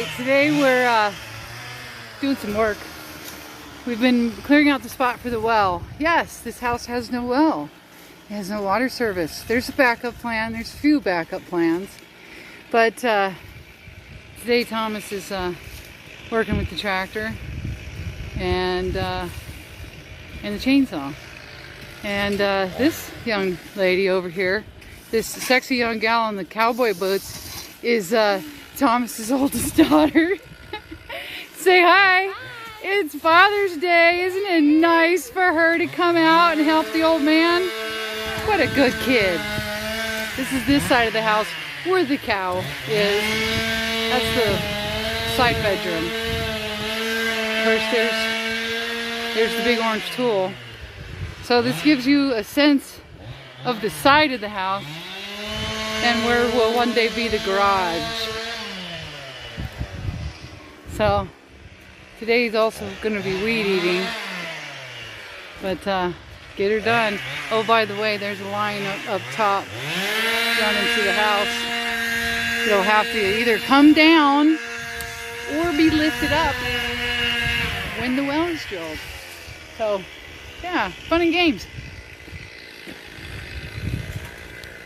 Alright, today we're doing some work. We've been clearing out the spot for the well. Yes, this house has no well. It has no water service. There's a backup plan. There's a few backup plans. But today Thomas is working with the tractor and the chainsaw. And this young lady over here, this sexy young gal in the cowboy boots, is Thomas's oldest daughter. Say hi. It's Father's Day. Isn't it nice for her to come out and help the old man? What a good kid. This is this side of the house where the cow is. That's the side bedroom. Of course, there's the big orange tool. So this gives you a sense of the side of the house and where will one day be the garage. So today's also going to be weed eating, but get her done. Oh, by the way, there's a line up top down into the house. It'll have to either come down or be lifted up when the well is drilled. So yeah, fun and games.